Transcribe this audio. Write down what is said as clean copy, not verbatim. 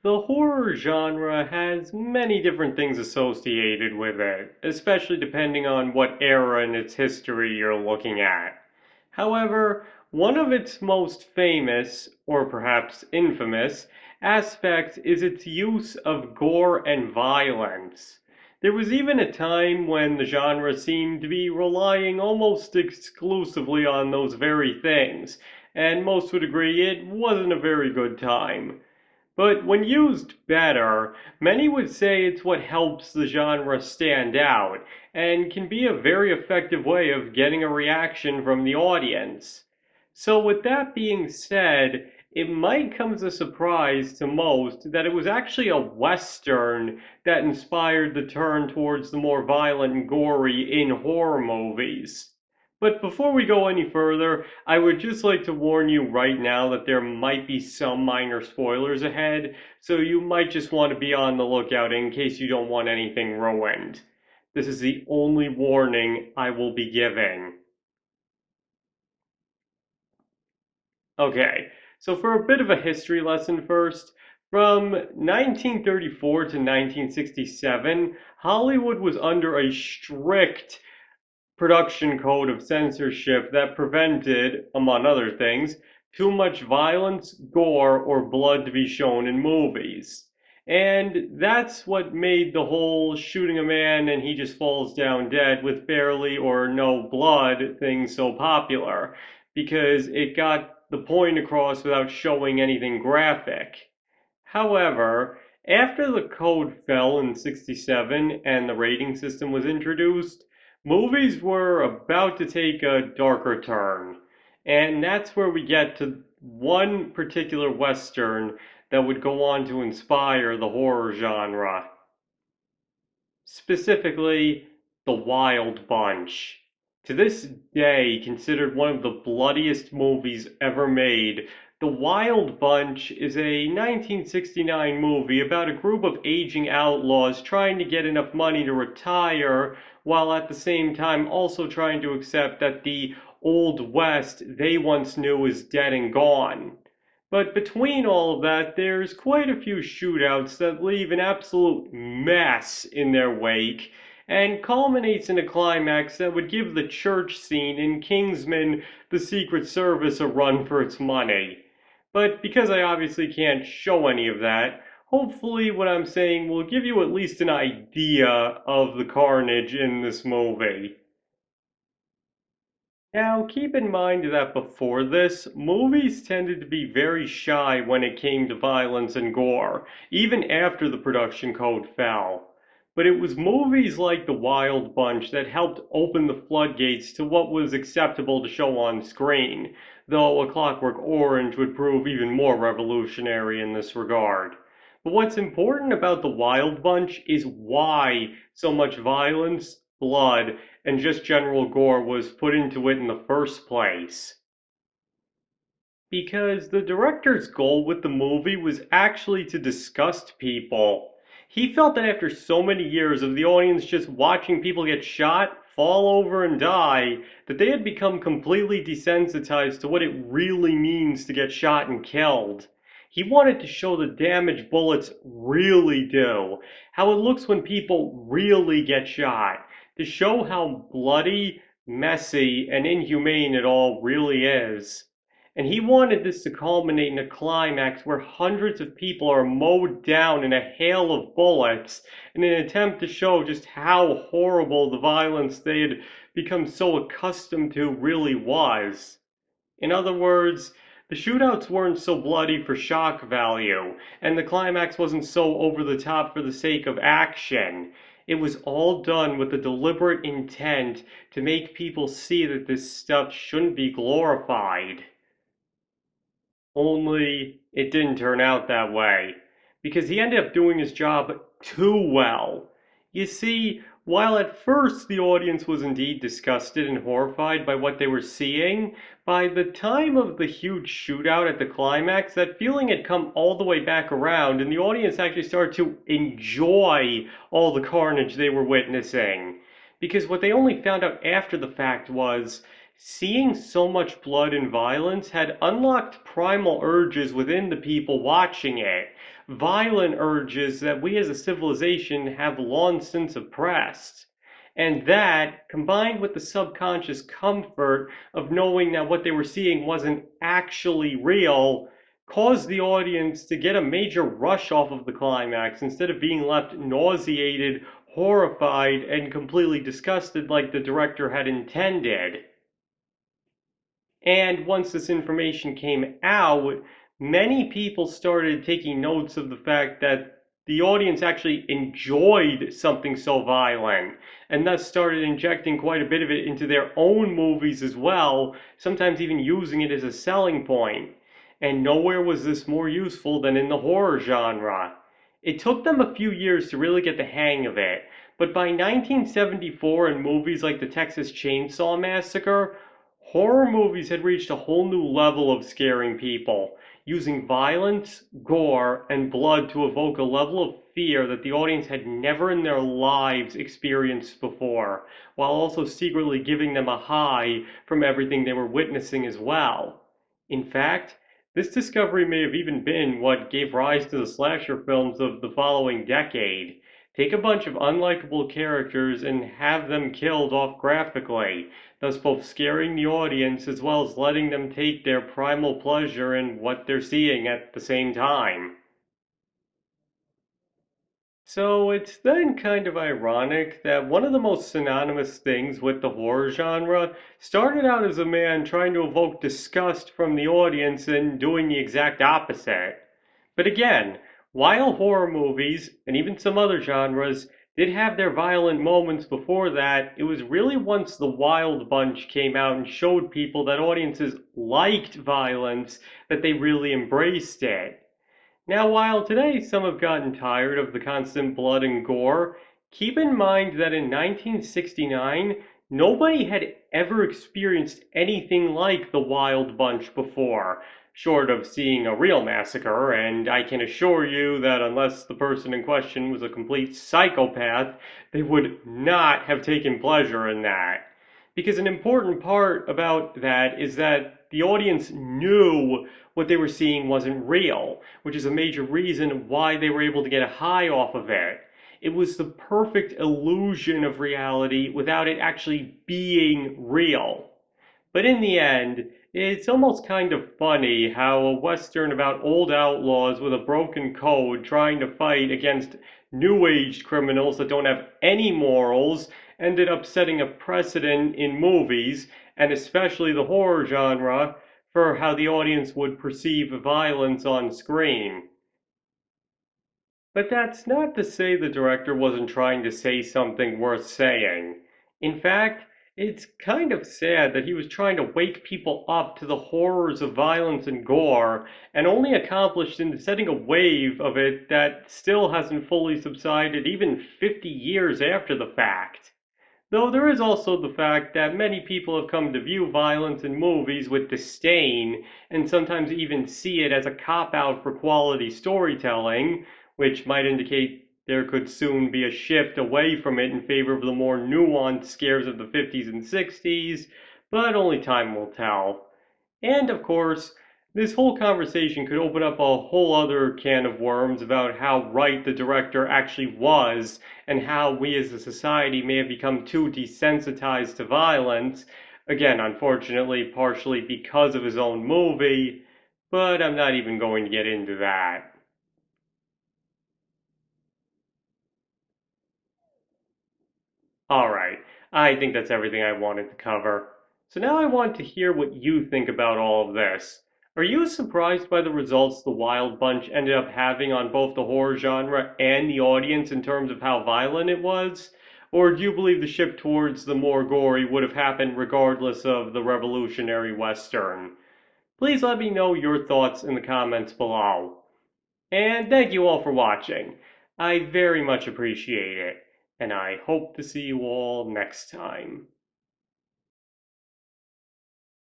The horror genre has many different things associated with it, especially depending on what era in its history you're looking at. However, one of its most famous, or perhaps infamous, aspects is its use of gore and violence. There was even a time when the genre seemed to be relying almost exclusively on those very things, and most would agree it wasn't a very good time. But when used better, many would say it's what helps the genre stand out and can be a very effective way of getting a reaction from the audience. So, with that being said, it might come as a surprise to most that it was actually a Western that inspired the turn towards the more violent and gory in horror movies. But before we go any further, I would just like to warn you right now that there might be some minor spoilers ahead, so you might just want to be on the lookout in case you don't want anything ruined. This is the only warning I will be giving. Okay, so for a bit of a history lesson first, from 1934 to 1967, Hollywood was under a strict production code of censorship that prevented, among other things, too much violence, gore, or blood to be shown in movies. And that's what made the whole shooting a man and he just falls down dead with barely or no blood thing so popular, because it got the point across without showing anything graphic. However, after the code fell in '67 and the rating system was introduced, movies were about to take a darker turn. And that's where we get to one particular Western that would go on to inspire the horror genre, specifically The Wild Bunch. To this day, considered one of the bloodiest movies ever made, The Wild Bunch is a 1969 movie about a group of aging outlaws trying to get enough money to retire while at the same time also trying to accept that the Old West they once knew is dead and gone. But between all of that, there's quite a few shootouts that leave an absolute mess in their wake, and culminates in a climax that would give the church scene in Kingsman the Secret Service a run for its money. But because I obviously can't show any of that, hopefully what I'm saying will give you at least an idea of the carnage in this movie. Now, keep in mind that before this, movies tended to be very shy when it came to violence and gore, even after the production code fell. But it was movies like The Wild Bunch that helped open the floodgates to what was acceptable to show on screen, though A Clockwork Orange would prove even more revolutionary in this regard. But what's important about The Wild Bunch is why so much violence, blood, and just general gore was put into it in the first place. Because the director's goal with the movie was actually to disgust people. He felt that after so many years of the audience just watching people get shot, fall over, and die, that they had become completely desensitized to what it really means to get shot and killed. He wanted to show the damage bullets really do, how it looks when people really get shot, to show how bloody, messy, and inhumane it all really is. And he wanted this to culminate in a climax where hundreds of people are mowed down in a hail of bullets in an attempt to show just how horrible the violence they had become so accustomed to really was. In other words, the shootouts weren't so bloody for shock value, and the climax wasn't so over the top for the sake of action. It was all done with a deliberate intent to make people see that this stuff shouldn't be glorified. Only it didn't turn out that way, because he ended up doing his job too well. You see, while at first the audience was indeed disgusted and horrified by what they were seeing, by the time of the huge shootout at the climax, that feeling had come all the way back around, and the audience actually started to enjoy all the carnage they were witnessing. Because what they only found out after the fact was seeing so much blood and violence had unlocked primal urges within the people watching it, violent urges that we as a civilization have long since suppressed. And that, combined with the subconscious comfort of knowing that what they were seeing wasn't actually real, caused the audience to get a major rush off of the climax instead of being left nauseated, horrified, and completely disgusted like the director had intended. And once this information came out, many people started taking notes of the fact that the audience actually enjoyed something so violent and thus started injecting quite a bit of it into their own movies as well, sometimes even using it as a selling point. And nowhere was this more useful than in the horror genre. It took them a few years to really get the hang of it, but by 1974 in movies like the Texas Chainsaw Massacre, horror movies had reached a whole new level of scaring people, using violence, gore, and blood to evoke a level of fear that the audience had never in their lives experienced before, while also secretly giving them a high from everything they were witnessing as well. In fact, this discovery may have even been what gave rise to the slasher films of the following decade. Take a bunch of unlikable characters and have them killed off graphically, thus both scaring the audience as well as letting them take their primal pleasure in what they're seeing at the same time. So it's then kind of ironic that one of the most synonymous things with the horror genre started out as a man trying to evoke disgust from the audience and doing the exact opposite. But again, while horror movies, and even some other genres, did have their violent moments before that, it was really once the Wild Bunch came out and showed people that audiences liked violence that they really embraced it. Now, while today some have gotten tired of the constant blood and gore, keep in mind that in 1969, nobody had ever experienced anything like the Wild Bunch before, short of seeing a real massacre, and I can assure you that unless the person in question was a complete psychopath, they would not have taken pleasure in that. Because an important part about that is that the audience knew what they were seeing wasn't real, which is a major reason why they were able to get a high off of it. It was the perfect illusion of reality without it actually being real. But in the end, it's almost kind of funny how a Western about old outlaws with a broken code trying to fight against new age criminals that don't have any morals ended up setting a precedent in movies, and especially the horror genre, for how the audience would perceive violence on screen. But that's not to say the director wasn't trying to say something worth saying. In fact, it's kind of sad that he was trying to wake people up to the horrors of violence and gore, and only accomplished in setting a wave of it that still hasn't fully subsided even 50 years after the fact. Though there is also the fact that many people have come to view violence in movies with disdain, and sometimes even see it as a cop-out for quality storytelling, which might indicate there could soon be a shift away from it in favor of the more nuanced scares of the 50s and 60s, but only time will tell. And of course, this whole conversation could open up a whole other can of worms about how right the director actually was, and how we as a society may have become too desensitized to violence. Again, unfortunately, partially because of his own movie, but I'm not even going to get into that. Alright, I think that's everything I wanted to cover. So now I want to hear what you think about all of this. Are you surprised by the results the Wild Bunch ended up having on both the horror genre and the audience in terms of how violent it was? Or do you believe the shift towards the more gory would have happened regardless of the revolutionary Western? Please let me know your thoughts in the comments below. And thank you all for watching. I very much appreciate it, and I hope to see you all next time.